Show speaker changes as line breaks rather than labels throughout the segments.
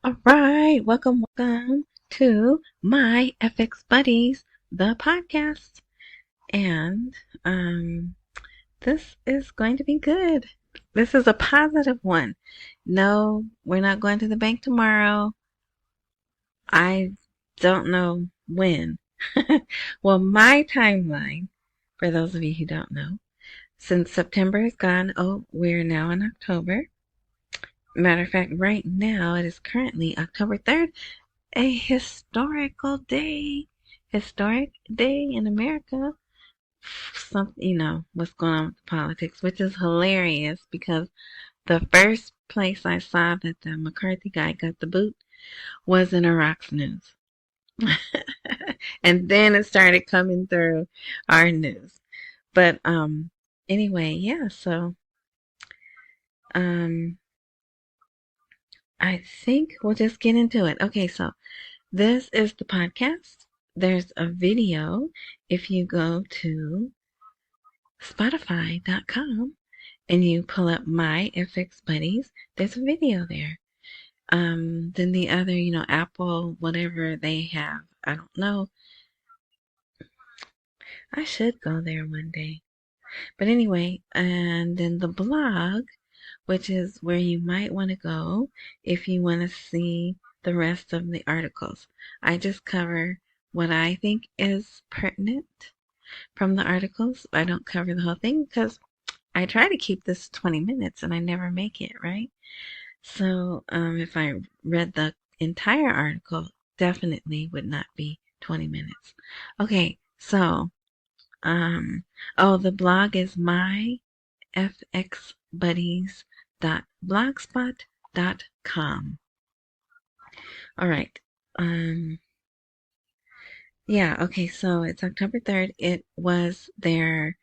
All right, welcome to my FX Buddies, the podcast. And this is going to be good. This is a positive one. No, we're not going to the bank tomorrow. I don't know when. Well, my timeline, for those of you who don't know, since September is gone, we're now in October. Matter of fact, right now it is currently October 3rd. A historical day. Historic day in America. What's going on with the politics, which is hilarious because the first place I saw that the McCarthy guy got the boot was in Iraq's news. And then it started coming through our news. But anyway, yeah, so I think we'll just get into it. Okay, so this is the podcast. There's a video. If you go to Spotify.com and you pull up my FX Buddies, there's a video there. Then the other, Apple, whatever they have, I don't know. I should go there one day. But anyway, and then the blog, which is where you might want to go if you want to see the rest of the articles. I just cover what I think is pertinent from the articles. I don't cover the whole thing because I try to keep this 20 minutes and I never make it, right? So if I read the entire article, definitely would not be 20 minutes. Okay, so the blog is myfxbuddies.blogspot.com. All right. Yeah, okay, so it's October 3rd. It was their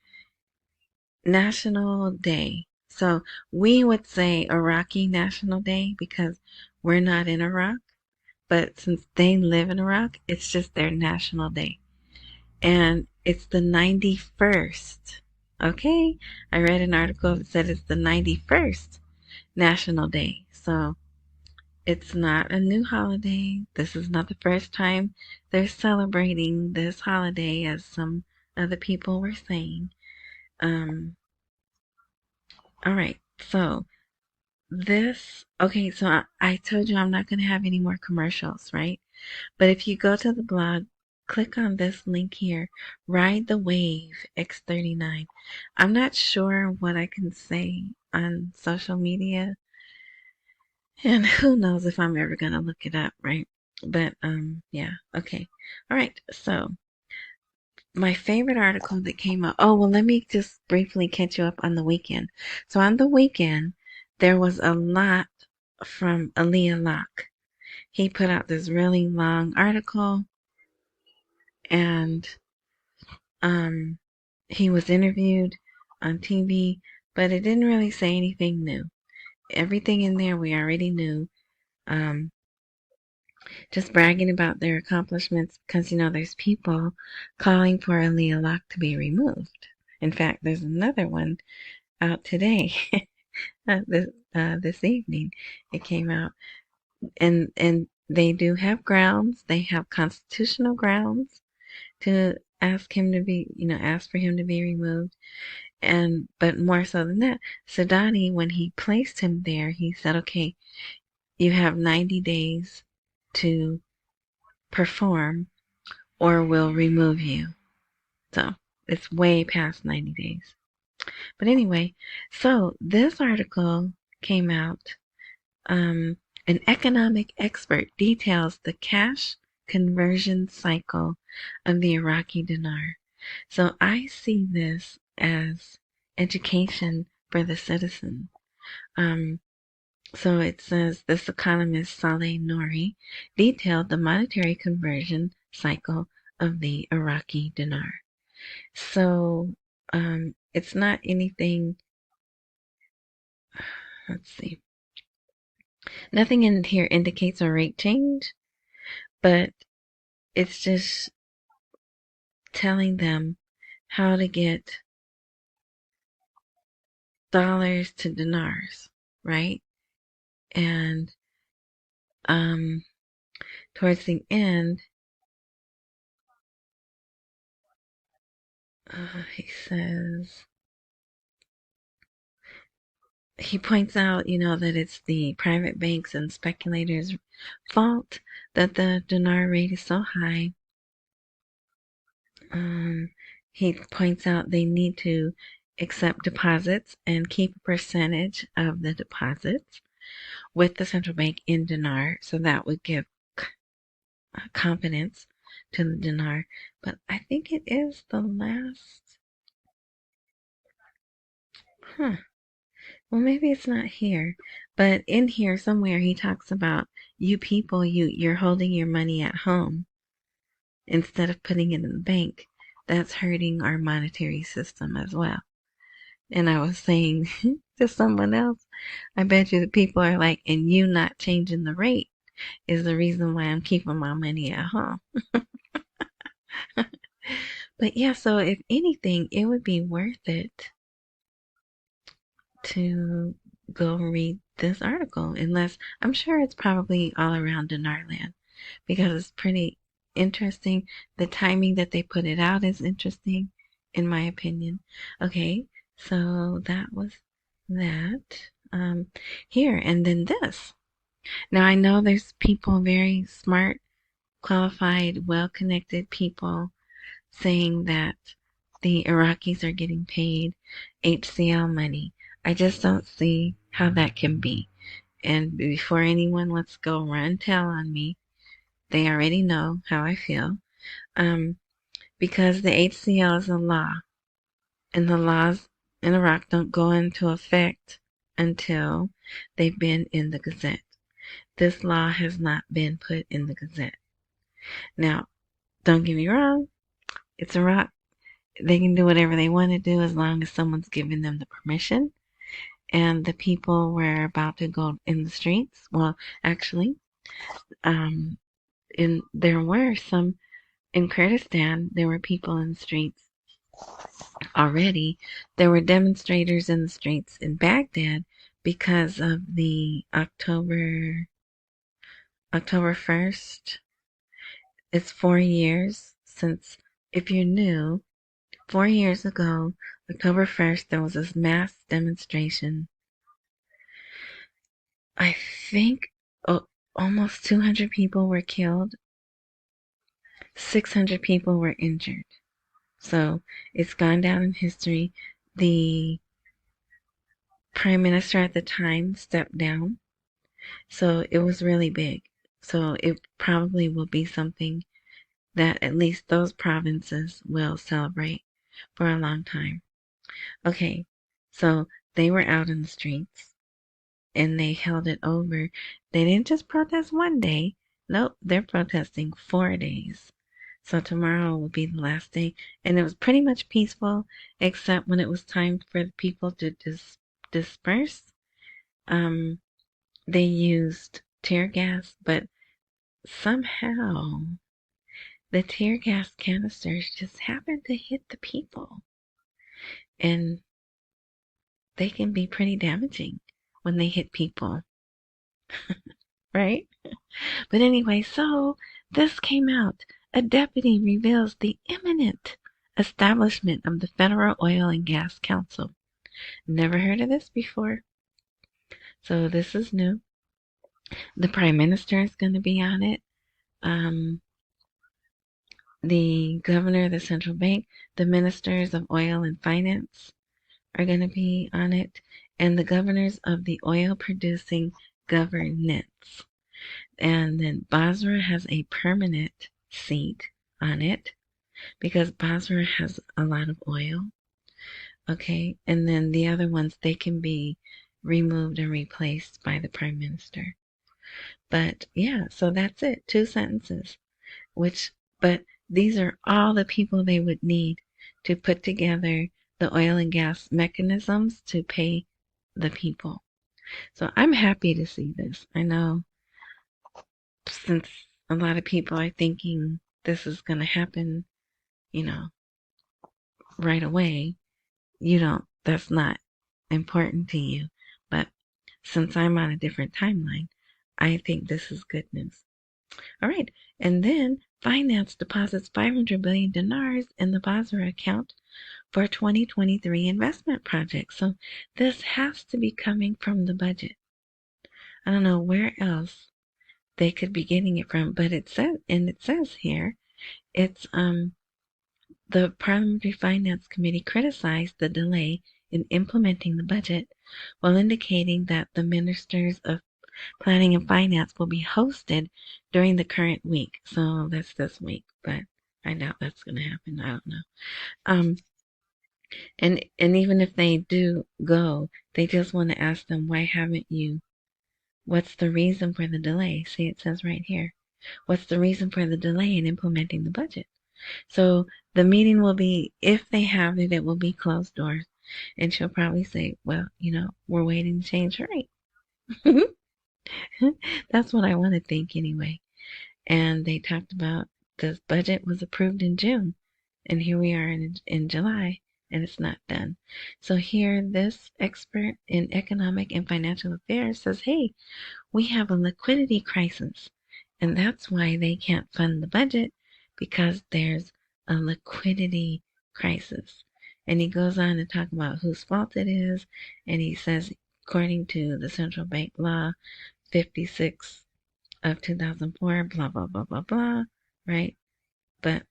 National Day. So we would say Iraqi National Day because we're not in Iraq. But since they live in Iraq, it's just their National Day. And it's the 91st. Okay? I read an article that said it's the 91st National Day. So it's not a new holiday. This is not the first time they're celebrating this holiday, as some other people were saying. All right. So so I told you I'm not going to have any more commercials, right? But if you go to the blog, click on this link here, Ride the Wave X39. I'm not sure what I can say on social media, and who knows if I'm ever going to look it up, right? But, yeah, okay. All right, so my favorite article that came up, let me just briefly catch you up on the weekend. So on the weekend, there was a lot from Aaliyah Lock. He put out this really long article, and he was interviewed on TV, but it didn't really say anything new. Everything in there we already knew. Just bragging about their accomplishments because, there's people calling for Aaliyah Lock to be removed. In fact, there's another one out today, this evening. It came out, and they do have grounds. They have constitutional grounds to ask him to be, ask for him to be removed. But more so than that, Sadani, when he placed him there, he said, okay, you have 90 days to perform or we'll remove you. So it's way past 90 days. But anyway, so this article came out. An economic expert details the cash conversion cycle of the Iraqi dinar. So I see this as education for the citizen. So it says this economist Salah Nouri detailed the monetary conversion cycle of the Iraqi dinar. So it's not anything. Let's see. Nothing in here indicates a rate change, but it's just telling them how to get dollars to dinars, right? And um, towards the end, he says, he points out, that it's the private banks and speculators' fault that the dinar rate is so high. He points out they need to accept deposits and keep a percentage of the deposits with the central bank in dinar, so that would give confidence to the dinar. But I think it is the last. Well, maybe it's not here, but in here somewhere he talks about you people, you're holding your money at home instead of putting it in the bank. That's hurting our monetary system as well. And I was saying to someone else, I bet you the people are like, and you not changing the rate is the reason why I'm keeping my money at home. But yeah, so if anything, it would be worth it to go read this article, unless I'm sure it's probably all around Dinarland because it's pretty interesting. The timing that they put it out is interesting, in my opinion. Okay, so that was that. Here, and then this. Now I know there's people, very smart, qualified, well-connected people saying that the Iraqis are getting paid HCL money. I just don't see how that can be. And before anyone lets go run tell on me, they already know how I feel. Because the HCL is a law, and the laws in Iraq don't go into effect until they've been in the Gazette. This law has not been put in the Gazette. Now, don't get me wrong, it's Iraq. They can do whatever they want to do as long as someone's giving them the permission. And the people were about to go in the streets. Well, actually, there were some in Kurdistan. There were people in the streets already. There were demonstrators in the streets in Baghdad because of the October 1st. It's 4 years since, if you're new, 4 years ago, October 1st, there was this mass demonstration. I think almost 200 people were killed. 600 people were injured. So it's gone down in history. The prime minister at the time stepped down. So it was really big. So it probably will be something that at least those provinces will celebrate for a long time. Okay, so they were out in the streets and they held it over. They didn't just protest one day. Nope, they're protesting 4 days. So tomorrow will be the last day. And it was pretty much peaceful, except when it was time for the people to disperse. They used tear gas, but somehow the tear gas canisters just happened to hit the people. And they can be pretty damaging when they hit people. Right? But anyway, so this came out. A deputy reveals the imminent establishment of the Federal Oil and Gas Council. Never heard of this before. So this is new. The Prime Minister is going to be on it. The Governor of the Central Bank, the Ministers of Oil and Finance are going to be on it, and the Governors of the Oil Producing Governments. And then Basra has a permanent seat on it because Basra has a lot of oil. Okay, and then the other ones, they can be removed and replaced by the Prime Minister. But yeah, so that's it. 2 sentences. But these are all the people they would need to put together the oil and gas mechanisms to pay the people. So I'm happy to see this. I know since a lot of people are thinking this is going to happen, right away, that's not important to you. But since I'm on a different timeline, I think this is good news. All right. And then finance deposits 500 billion dinars in the Basra account for 2023 investment projects. So this has to be coming from the budget. I don't know where else they could be getting it from, but it says here, it's the Parliamentary Finance Committee criticized the delay in implementing the budget while indicating that the ministers of planning and finance will be hosted during the current week. So that's this week, but I doubt that's going to happen. I don't know. And even if they do go, they just want to ask them, why haven't you? What's the reason for the delay? See, it says right here. What's the reason for the delay in implementing the budget? So the meeting will be, if they have it, it will be closed doors. And she'll probably say, well, we're waiting to change her rate. That's what I want to think anyway. And they talked about the budget was approved in June. And here we are in July, and it's not done. So here, this expert in economic and financial affairs says, hey, we have a liquidity crisis. And that's why they can't fund the budget, because there's a liquidity crisis. And he goes on to talk about whose fault it is. And he says, according to the central bank law 56 of 2004, blah, blah, blah, blah, blah, right? But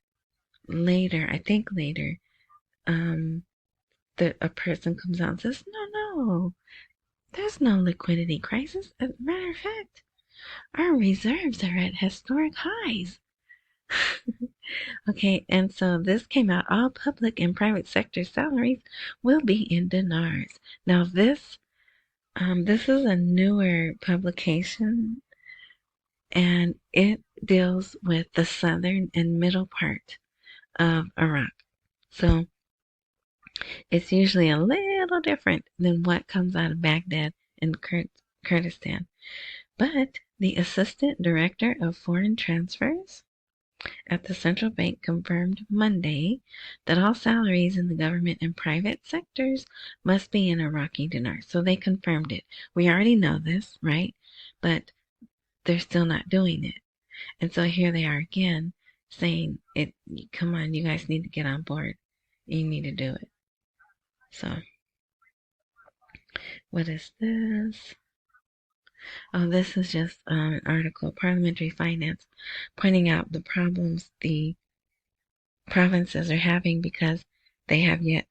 later, I think later, a person comes out and says, no, there's no liquidity crisis. As a matter of fact, our reserves are at historic highs. Okay, and so this came out, all public and private sector salaries will be in dinars. Now this is a newer publication, and it deals with the southern and middle part of Iraq. So it's usually a little different than what comes out of Baghdad and Kurdistan. But the assistant director of foreign transfers at the central bank confirmed Monday that all salaries in the government and private sectors must be in Iraqi dinars. So they confirmed it. We already know this, right? But they're still not doing it. And so here they are again saying, come on, you guys need to get on board. You need to do it. So, what is this? Oh, this is just an article, Parliamentary Finance, pointing out the problems the provinces are having because they have yet,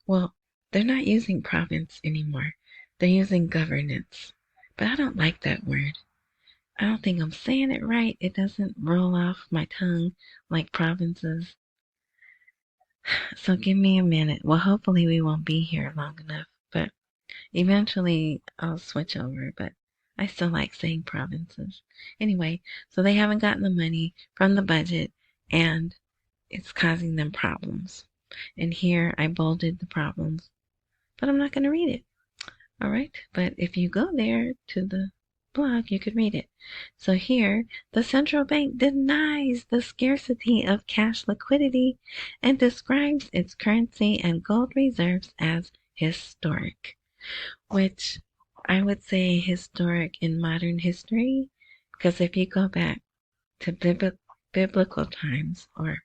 well, they're not using province anymore. They're using governance. But I don't like that word. I don't think I'm saying it right. It doesn't roll off my tongue like provinces. So give me a minute. Well, hopefully we won't be here long enough, but eventually I'll switch over, but I still like saying provinces. Anyway, so they haven't gotten the money from the budget, and it's causing them problems. And here I bolded the problems, but I'm not going to read it. All right, but if you go there to the blog, you could read it. So here, the central bank denies the scarcity of cash liquidity and describes its currency and gold reserves as historic, which I would say historic in modern history, because if you go back to biblical times or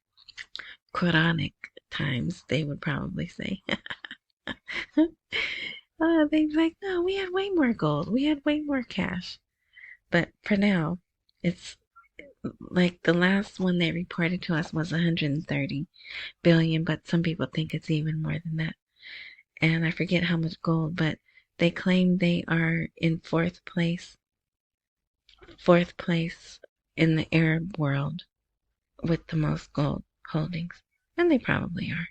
Quranic times, they would probably say, they'd be like, no, we had way more gold. We had way more cash. But for now, it's like the last one they reported to us was 130 billion, but some people think it's even more than that. And I forget how much gold, but they claim they are in fourth place in the Arab world with the most gold holdings. And they probably are.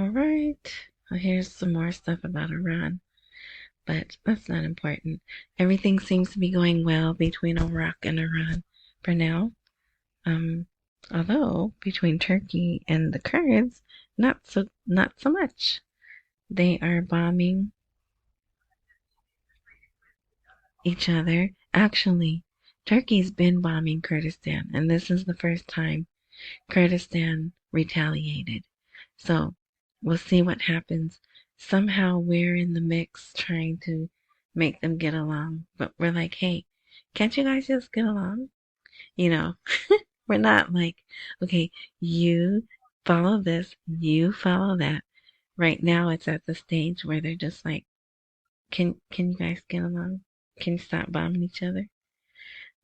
All right. Well, here's some more stuff about Iran. But that's not important. Everything seems to be going well between Iraq and Iran for now. Although between Turkey and the Kurds, not so much. They are bombing each other. Actually, Turkey's been bombing Kurdistan, and this is the first time Kurdistan retaliated. So we'll see what happens. Somehow we're in the mix trying to make them get along, but we're like, hey, Can't you guys just get along? You know, we're not like, okay, you follow this, you follow that. Right now it's at the stage where they're just like, can you guys get along? Can you stop bombing each other?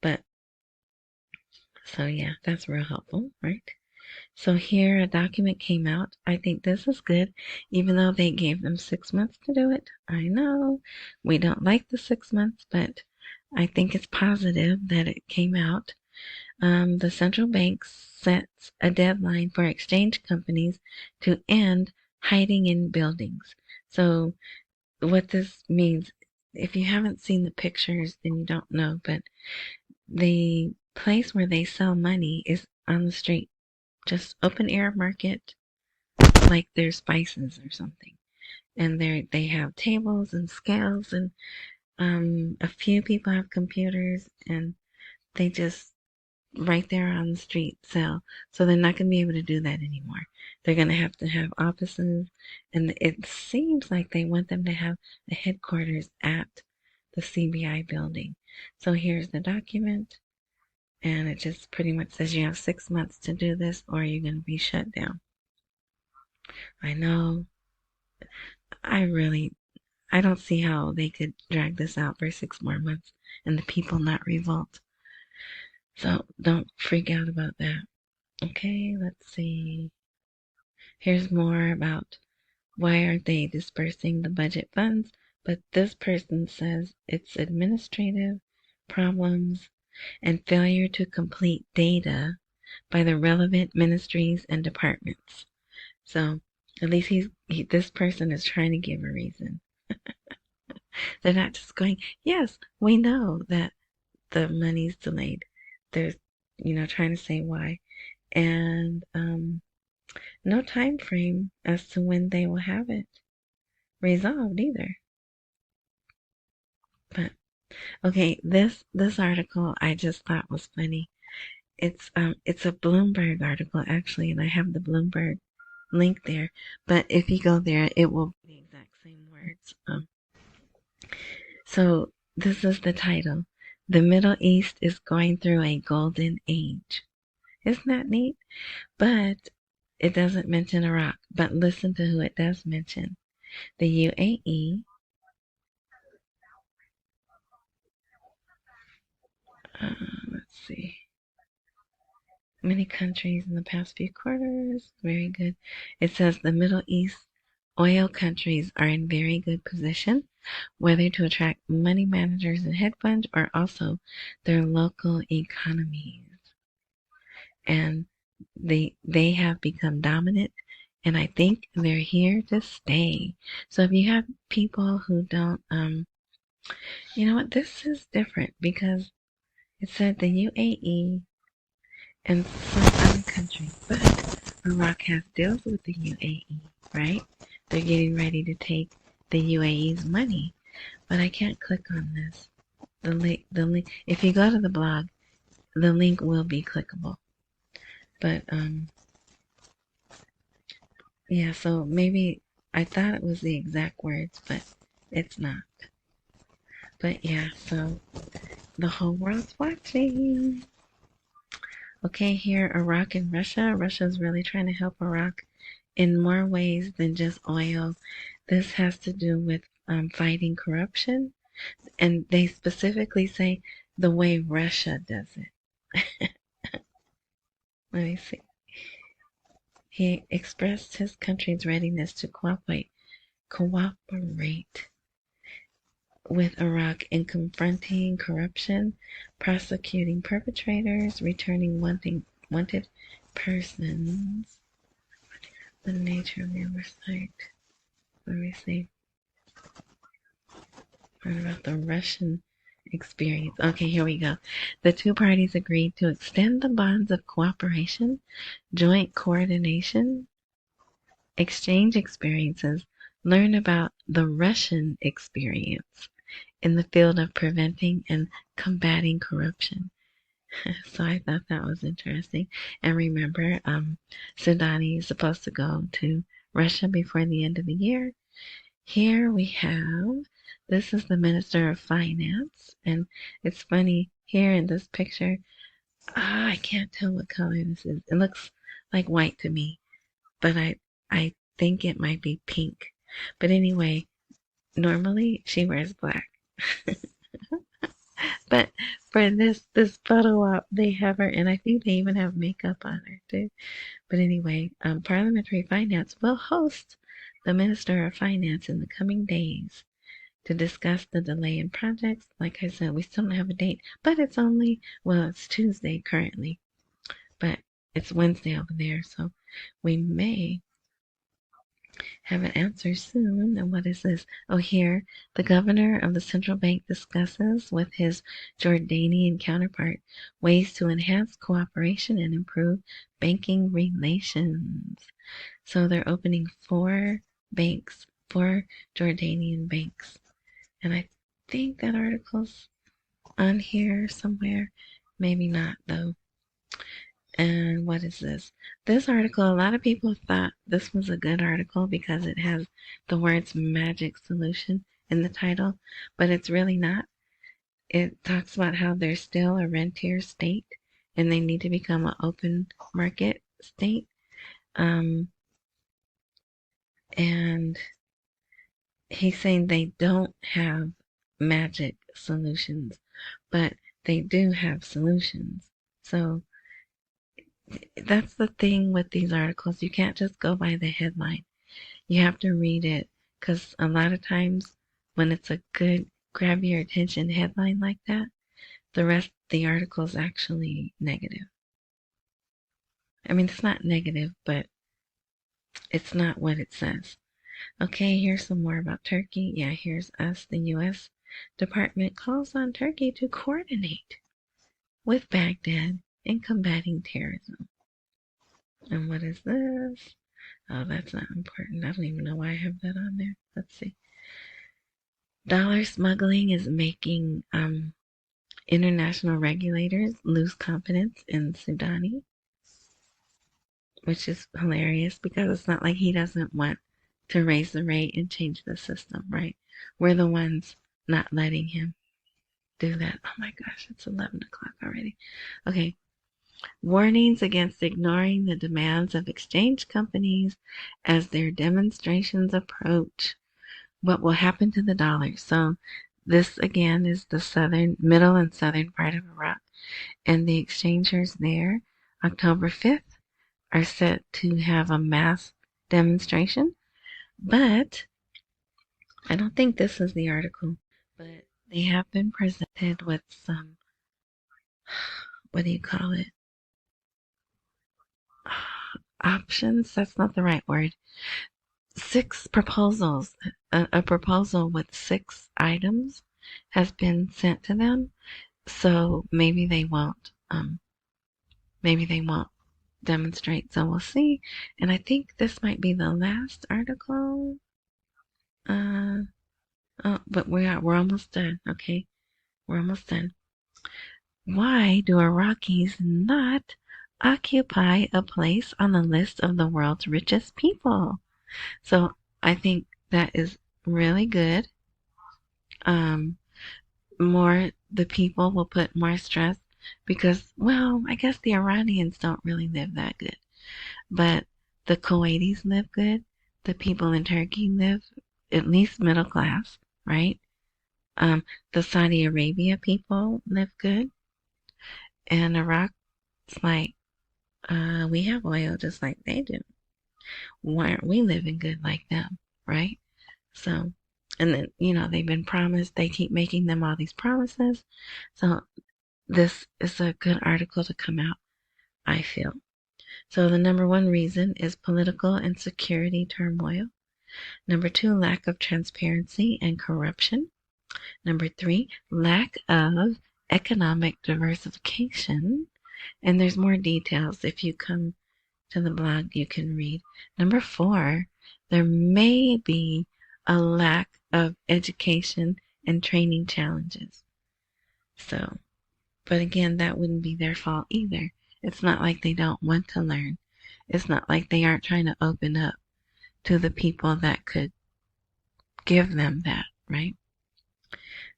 But so yeah, that's real helpful, right? So here a document came out. I think this is good, even though they gave them 6 months to do it. I know we don't like the 6 months, but I think it's positive that it came out. The central bank sets a deadline for exchange companies to end hiding in buildings. So what this means, if you haven't seen the pictures, then you don't know, but the place where they sell money is on the street, just open air market, like they're spices or something. And they have tables and scales, and a few people have computers, and they just right there on the street sell. So they're not going to be able to do that anymore. They're going to have offices, and it seems like they want them to have the headquarters at the CBI building. So here's the document, and it just pretty much says you have 6 months to do this or you're going to be shut down. I know. I don't see how they could drag this out for 6 more months and the people not revolt. So don't freak out about that. Okay, let's see. Here's more about why aren't they dispersing the budget funds, but this person says it's administrative problems and failure to complete data by the relevant ministries and departments. So at least this person is trying to give a reason. They're not just going, yes, we know that the money's delayed. They're, trying to say why. And no time frame as to when they will have it resolved either. But okay, this article I just thought was funny. It's a Bloomberg article actually, and I have the Bloomberg link there. But if you go there, it will be the exact same words. So this is the title. The Middle East is going through a golden age. Isn't that neat? But it doesn't mention Iraq. But listen to who it does mention. The UAE. Let's see. Many countries in the past few quarters. Very good. It says the Middle East oil countries are in very good position, whether to attract money managers and hedge funds or also their local economies. And they have become dominant, and I think they're here to stay. So if you have people who don't, you know what, this is different because it said the UAE and some other countries, but Iraq has deals with the UAE, right? They're getting ready to take the UAE's money, but I can't click on this. The link. If you go to the blog, the link will be clickable. But yeah. So maybe I thought it was the exact words, but it's not. But yeah. So the whole world's watching. Okay, here, Iraq and Russia. Russia's really trying to help Iraq in more ways than just oil. This has to do with fighting corruption. And they specifically say the way Russia does it. Let me see. He expressed his country's readiness to cooperate with Iraq in confronting corruption, prosecuting perpetrators, returning wanted persons. The nature of the oversight. Let me see. What about the Russian experience? Okay, here we go. The two parties agreed to extend the bonds of cooperation, joint coordination, exchange experiences, learn about the Russian experience in the field of preventing and combating corruption. So I thought that was interesting. And remember, Sudani is supposed to go to Russia before the end of the year. Here we have, this is the Minister of Finance, and it's funny, here in this picture. I can't tell what color this is. It looks like white to me, but I think it might be pink. But anyway, normally she wears black. But for this photo op, they have her, and I think they even have makeup on her too. But anyway, Parliamentary Finance will host the Minister of Finance in the coming days to discuss the delay in projects. Like I said, we still don't have a date, but it's only, well, it's Tuesday currently, but it's Wednesday over there, so we may have an answer soon. And what is this? Oh, here, the governor of the central bank discusses with his Jordanian counterpart ways to enhance cooperation and improve banking relations. So they're opening 4 banks, 4 Jordanian banks. And I think that article's on here somewhere. Maybe not, though. And what is this? This article, a lot of people thought this was a good article because it has the words magic solution in the title, but it's really not. It talks about how they're still a rentier state and they need to become an open market state. And he's saying they don't have magic solutions, but they do have solutions. So that's the thing with these articles. You can't just go by the headline. You have to read it, because a lot of times when it's a good grab your attention headline like that, the rest of the article is actually negative. I mean, it's not negative, but it's not what it says. Okay, here's some more about Turkey. Yeah, here's us. The U.S. Department calls on Turkey to coordinate with Baghdad in combating terrorism. And what is this? Oh, that's not important. I don't even know why I have that on there. Let's see. Dollar smuggling is making international regulators lose confidence in Sudani, which is hilarious because it's not like he doesn't want to raise the rate and change the system, right? We're the ones not letting him do that. Oh my gosh, it's 11 o'clock already. Okay. Warnings against ignoring the demands of exchange companies as their demonstrations approach. What will happen to the dollar? So this again is the middle and southern part of Iraq, and the exchangers there, October 5th, are set to have a mass demonstration. But I don't think this is the article, but they have been presented with some, what do you call it? Options? That's not the right word. 6 proposals. A proposal with 6 items has been sent to them. So maybe they won't demonstrate. So we'll see. And I think this might be the last article. But we're almost done. Okay, we're almost done. Why do Iraqis not occupy a place on the list of the world's richest people? So I think that is really good. The people will put more stress because, well, I guess the Iranians don't really live that good, but the Kuwaitis live good. The people in Turkey live at least middle class, right? The Saudi Arabia people live good, and Iraq's like, we have oil just like they do. Why aren't we living good like them, right? So, and then, they've been promised, they keep making them all these promises. So this is a good article to come out, I feel. So the number 1 reason is political and security turmoil. Number 2, lack of transparency and corruption. Number 3, lack of economic diversification. And there's more details. If you come to the blog, you can read. Number 4, there may be a lack of education and training challenges. So, but again, that wouldn't be their fault either. It's not like they don't want to learn. It's not like they aren't trying to open up to the people that could give them that, right?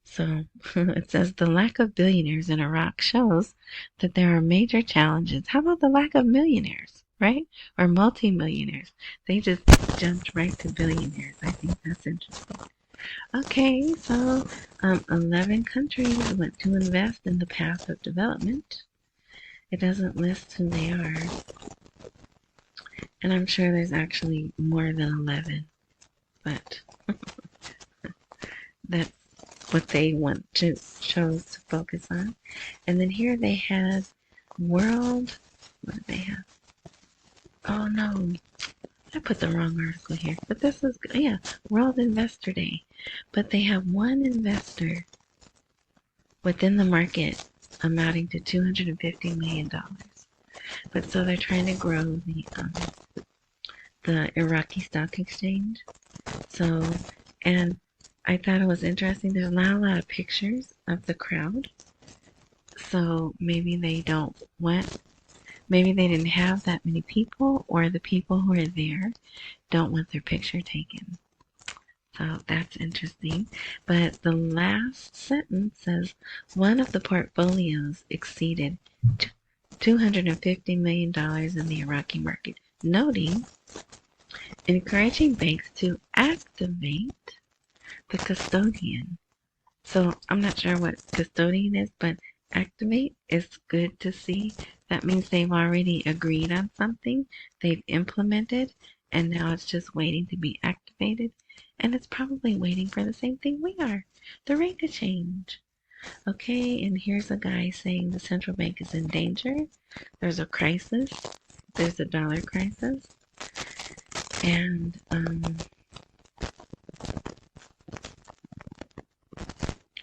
So it says the lack of billionaires in Iraq shows that there are major challenges. How about the lack of millionaires, right? Or multimillionaires? They just jumped right to billionaires. I think that's interesting. Okay, so 11 countries want to invest in the path of development. It doesn't list who they are. And I'm sure there's actually more than 11. But that's what they chose to focus on. And then here they had world, what did they have? Oh no, I put the wrong article here. But this is, yeah, World Investor Day. But they have one investor within the market amounting to $250 million. But so they're trying to grow the Iraqi stock exchange. So, and I thought it was interesting. There's not a lot of pictures of the crowd. So maybe they maybe they didn't have that many people, or the people who are there don't want their picture taken. So that's interesting. But the last sentence says one of the portfolios exceeded $250 million in the Iraqi market, noting encouraging banks to activate the custodian. So I'm not sure what custodian is, but activate is good to see. That means they've already agreed on something, they've implemented, and now it's just waiting to be activated. And it's probably waiting for the same thing we are, the rate to change. Okay, and here's a guy saying the central bank is in danger. There's a crisis. There's a dollar crisis. And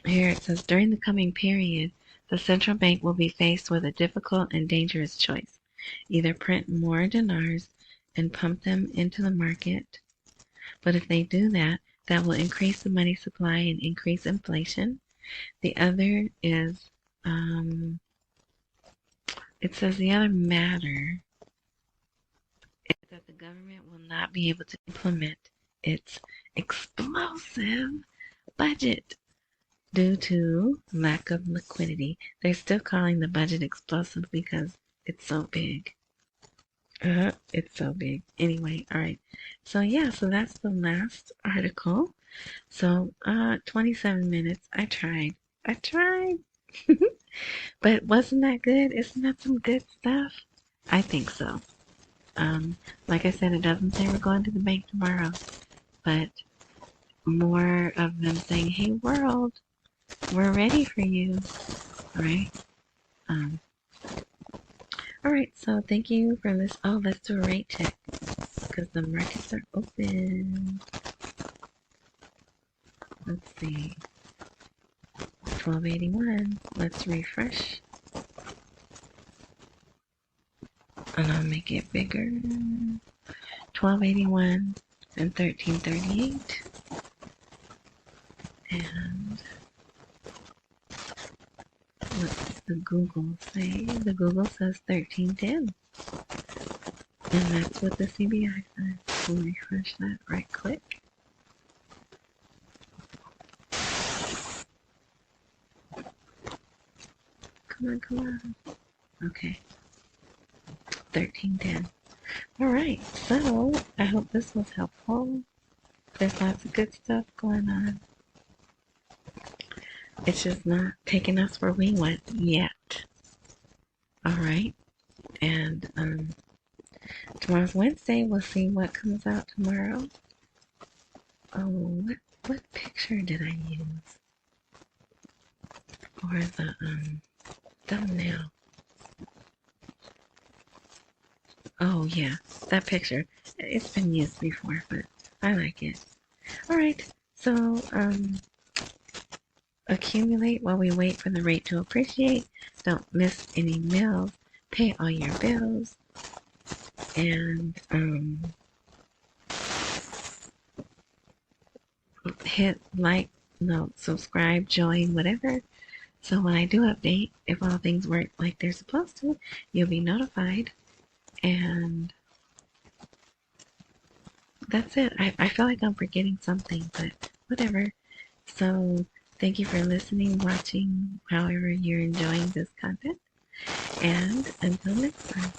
here it says, during the coming period, the central bank will be faced with a difficult and dangerous choice. Either print more dinars and pump them into the market. But if they do that, that will increase the money supply and increase inflation. The other is, it says the other matter is that the government will not be able to implement its explosive budget due to lack of liquidity. They're still calling the budget explosive because it's so big. It's so big. Anyway, all right. So yeah, so that's the last article. So 27 minutes. I tried. But wasn't that good? Isn't that some good stuff? I think so. Like I said, it doesn't say we're going to the bank tomorrow, but more of them saying, "Hey world, we're ready for you." All right. All right. So thank you for this. Oh, let's do a rate check because the markets are open. Let's see. 1281. Let's refresh. And I'll make it bigger. 1281 and 1338. And what's the Google say? The Google says 1310. And that's what the CBI says. We'll refresh that right click. Come on. Okay. 1310. Alright, so I hope this was helpful. There's lots of good stuff going on. It's just not taking us where we want yet. Alright. And tomorrow's Wednesday. We'll see what comes out tomorrow. Oh, what picture did I use for the thumbnail? Oh yeah, that picture. It's been used before, but I like it. Alright, so accumulate while we wait for the rate to appreciate. Don't miss any meals. Pay all your bills. And hit like, no, subscribe, join, whatever. So when I do update, if all things work like they're supposed to, you'll be notified. And that's it. I feel like I'm forgetting something, but whatever. So Thank you for listening, watching, however you're enjoying this content. And until next time.